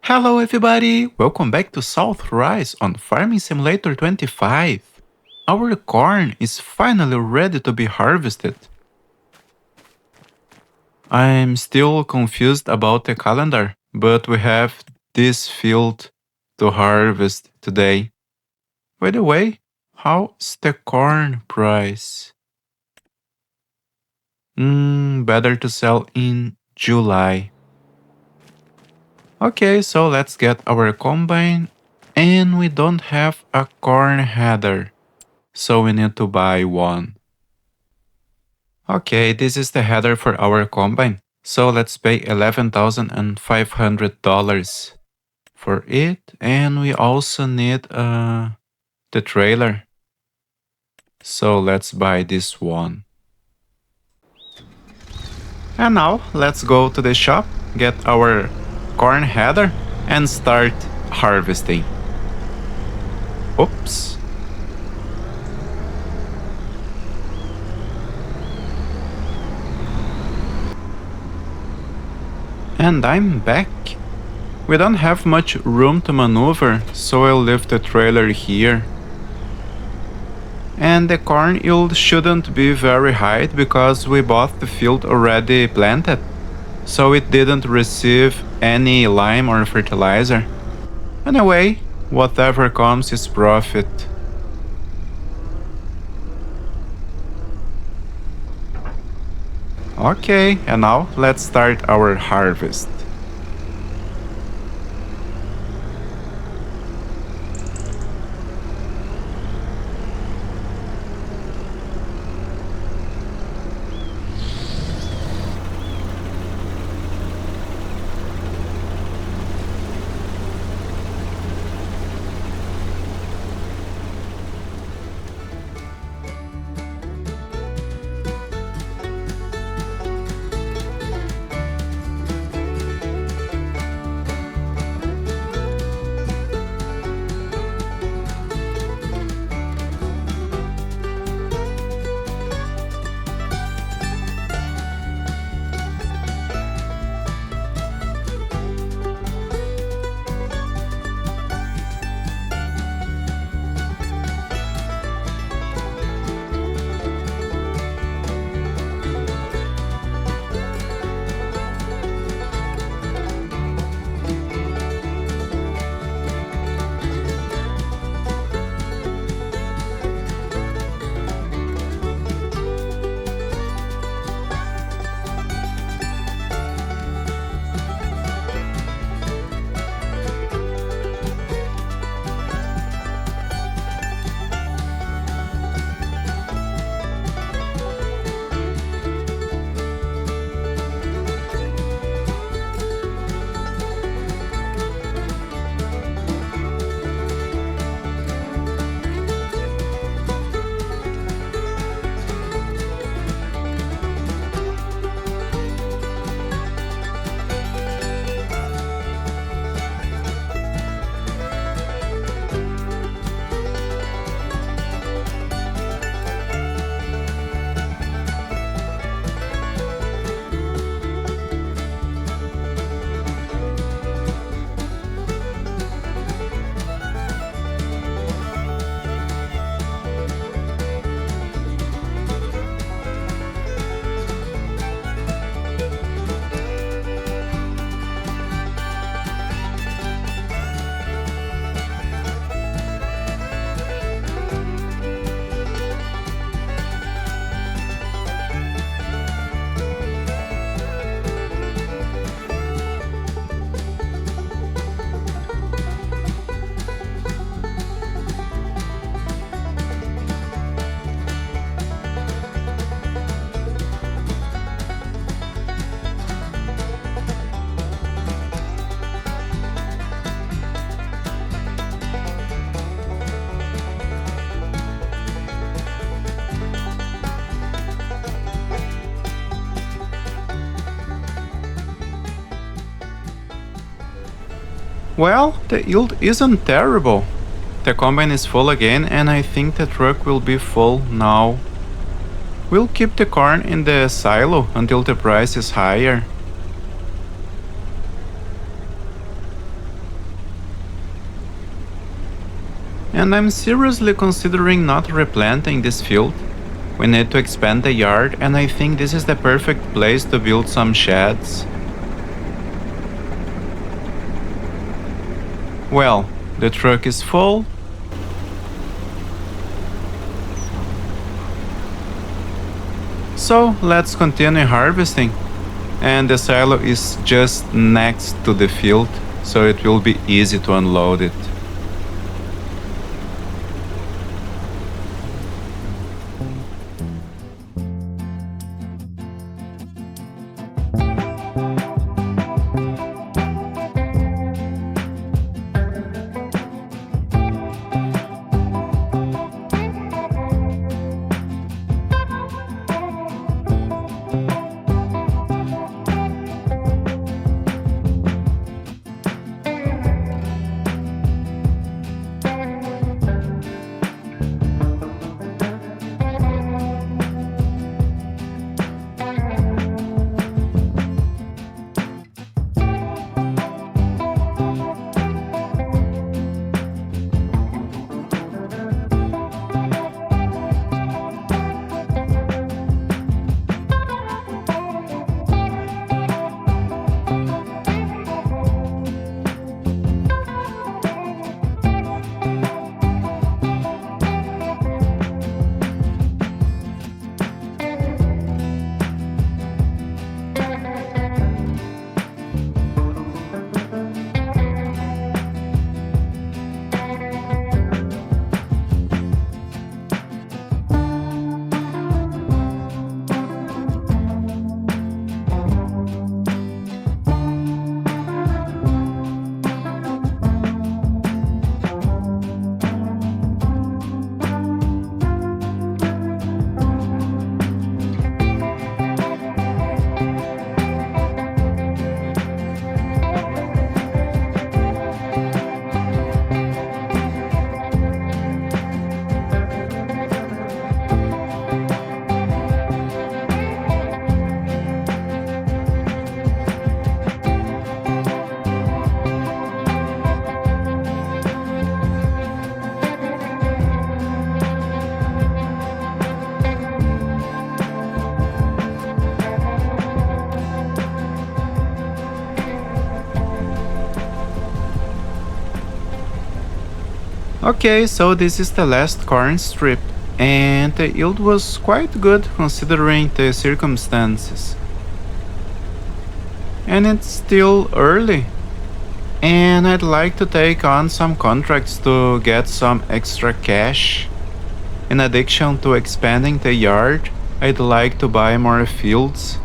Hello everybody! Welcome back to South Rise on Farming Simulator 25. Our corn is finally ready to be harvested. I'm still confused about the calendar, but we have this field to harvest today. By the way, how's the corn price? Better to sell in July. Okay, so let's get our combine. And we don't have a corn header, so we need to buy one. Okay, this is the header for our combine. So let's pay $11,500 for it. And we also need the trailer. So let's buy this one. And now let's go to the shop, get our corn header and start harvesting. Oops. And I'm back. We don't have much room to maneuver, so I'll leave the trailer here. And the corn yield shouldn't be very high because we bought the field already planted, so it didn't receive any lime or fertilizer. Anyway, whatever comes is profit. Okay, and now let's start our harvest. Well, the yield isn't terrible. The combine is full again and I think the truck will be full now. We'll keep the corn in the silo until the price is higher. And I'm seriously considering not replanting this field. We need to expand the yard, and I think this is the perfect place to build some sheds. Well, the truck is full. So let's continue harvesting. And the silo is just next to the field, so it will be easy to unload it. Okay, so this is the last corn strip, and the yield was quite good considering the circumstances. And it's still early, and I'd like to take on some contracts to get some extra cash. In addition to expanding the yard, I'd like to buy more fields.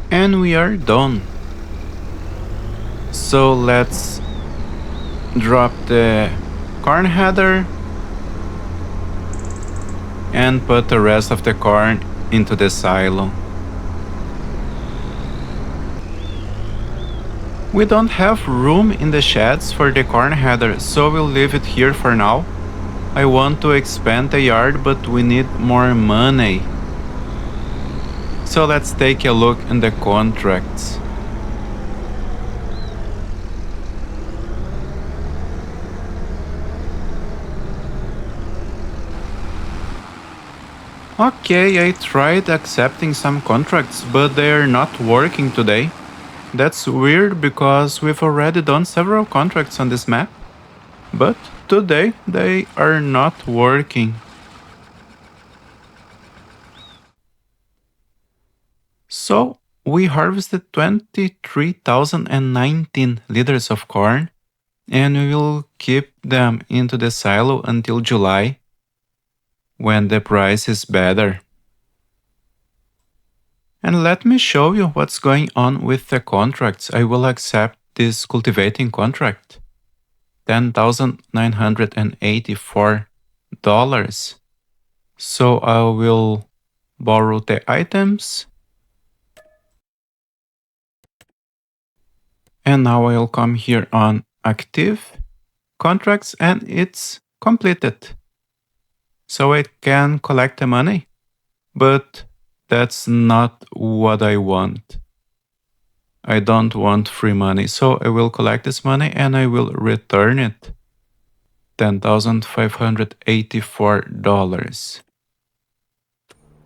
And we are done. So let's drop the corn header and put the rest of the corn into the silo. We don't have room in the sheds for the corn header, so we'll leave it here for now. I want to expand the yard, but we need more money. So let's take a look in the contracts. Okay, I tried accepting some contracts, but they are not working today. That's weird because we've already done several contracts on this map, but today they are not working. So we harvested 23,019 liters of corn, and we will keep them into the silo until July, when the price is better. And let me show you what's going on with the contracts. I will accept this cultivating contract. $10,984. So I will borrow the items. And now I'll come here on active contracts and it's completed. So I can collect the money, but that's not what I want. I don't want free money, so I will collect this money and I will return it. $10,584.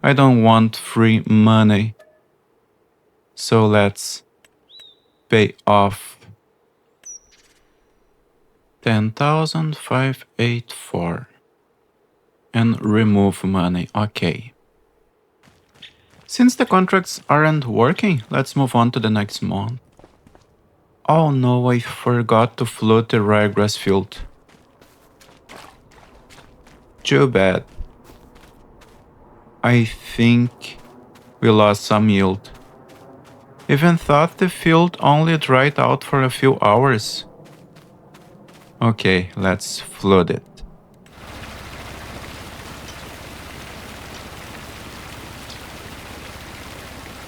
I don't want free money. So let's pay off 10,584 and remove money. Okay. Since the contracts aren't working, let's move on to the next month. Oh no, I forgot to flood the ryegrass field. Too bad. I think we lost some yield. Even thought the field only dried out for a few hours. Okay, let's flood it.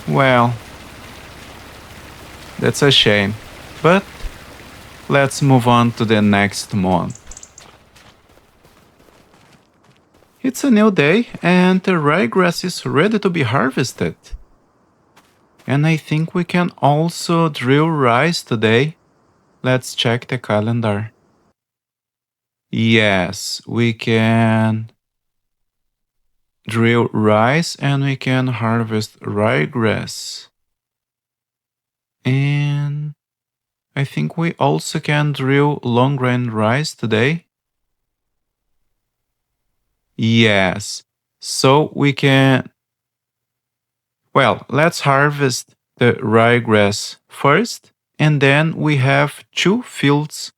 Well, that's a shame, but let's move on to the next month. It's a new day and the ryegrass is ready to be harvested. And I think we can also drill rice today. Let's check the calendar. Yes, we can drill rice and we can harvest ryegrass. And I think we also can drill long grain rice today. Yes, so we can... Well, let's harvest the ryegrass first, and then we have 2 fields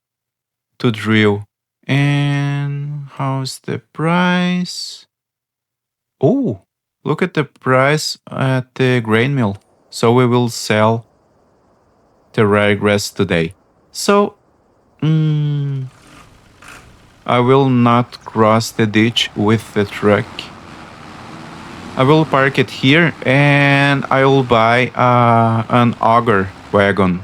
to drill. And how's the price? Oh, look at the price at the grain mill. So we will sell the ryegrass today. So, I will not cross the ditch with the truck. I will park it here and I will buy an auger wagon.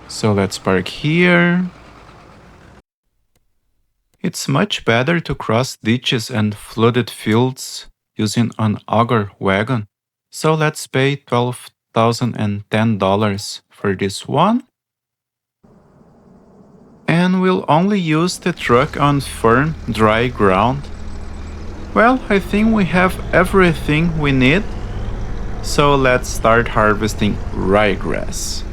So let's park here. It's much better to cross ditches and flooded fields using an auger wagon. So let's pay $12,010 for this one. And we'll only use the truck on firm, dry ground. Well, I think we have everything we need. So let's start harvesting ryegrass.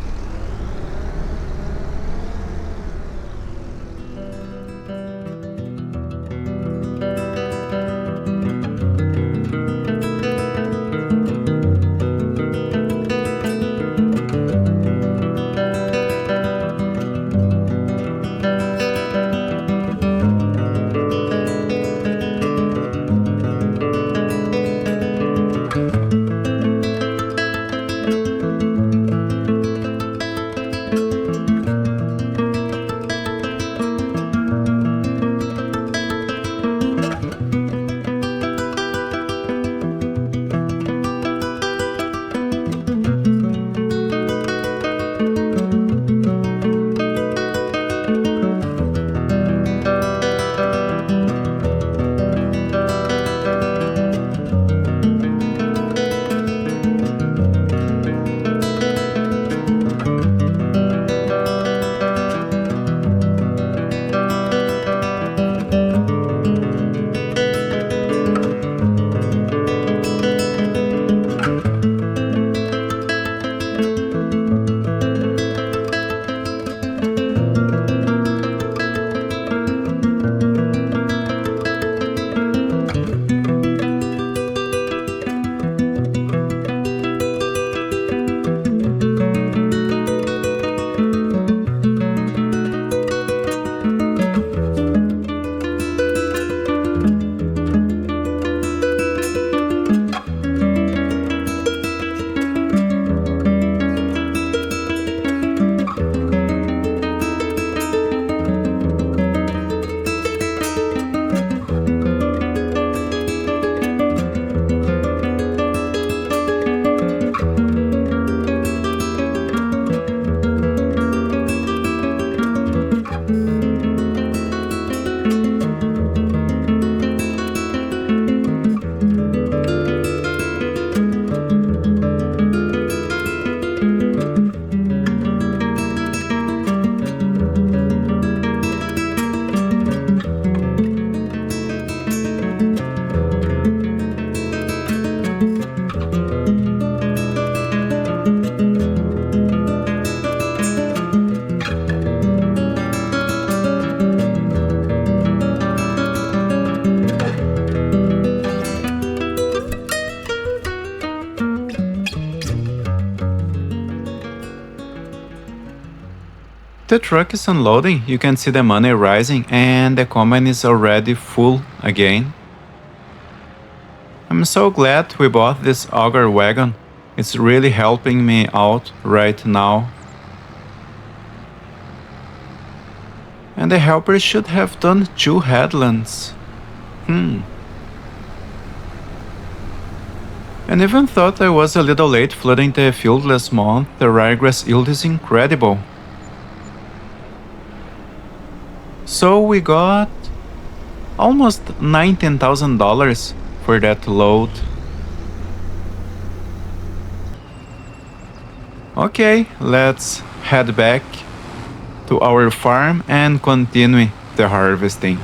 The truck is unloading, you can see the money rising and the combine is already full again. I'm so glad we bought this auger wagon. It's really helping me out right now. And the helper should have done 2 headlands. And even though I was a little late flooding the field last month, the ryegrass yield is incredible. So we got almost $19,000 for that load. Okay, let's head back to our farm and continue the harvesting.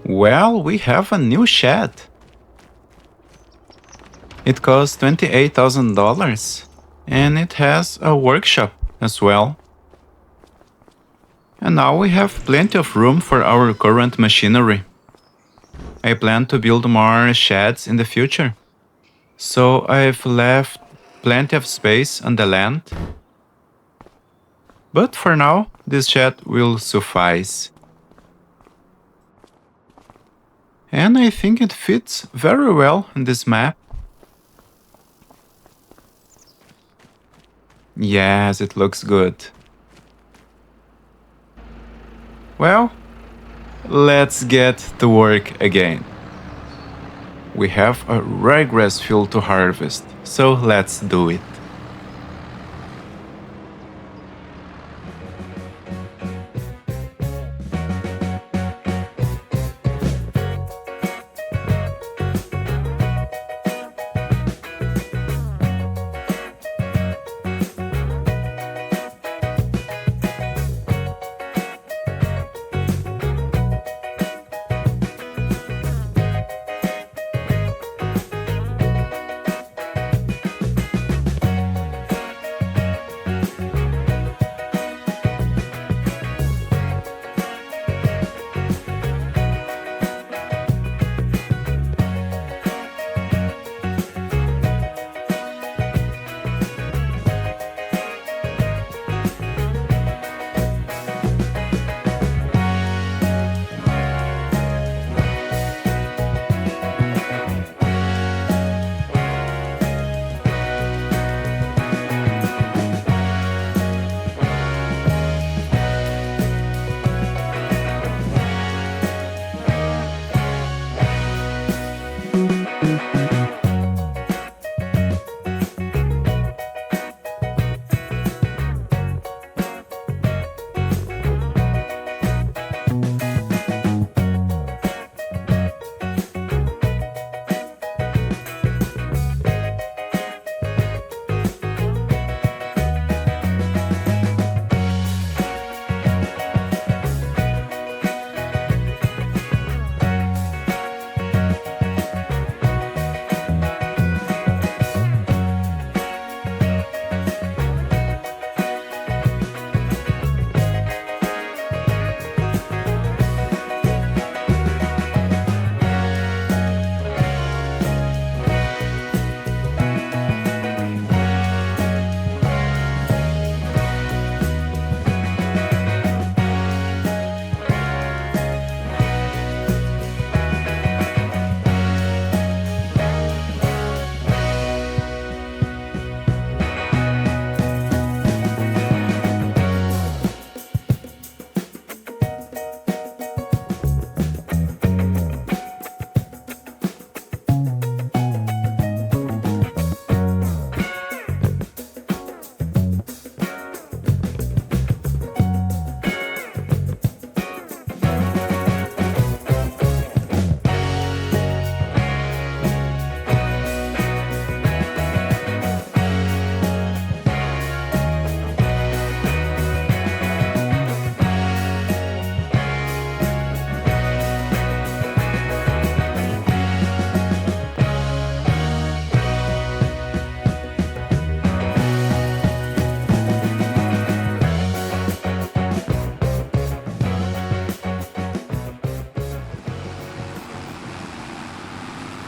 Well, we have a new shed. It costs $28,000 and it has a workshop as well. And now we have plenty of room for our current machinery. I plan to build more sheds in the future, so I've left plenty of space on the land. But for now, this shed will suffice. And I think it fits very well in this map. Yes, it looks good. Well, let's get to work again. We have a ryegrass field to harvest, so let's do it.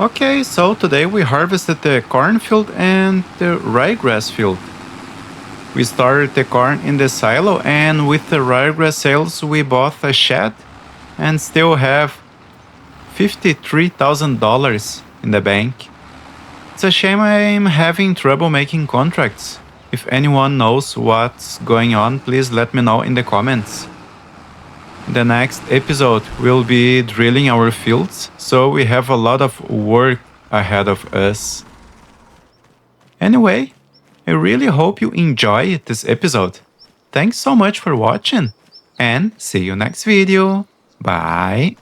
Okay, so today we harvested the cornfield and the ryegrass field. We started the corn in the silo, and with the ryegrass sales we bought a shed and still have $53,000 in the bank. It's a shame I'm having trouble making contracts. If anyone knows what's going on, please let me know in the comments. In the next episode, we'll be drilling our fields, so we have a lot of work ahead of us. Anyway, I really hope you enjoyed this episode. Thanks so much for watching, and see you next video. Bye!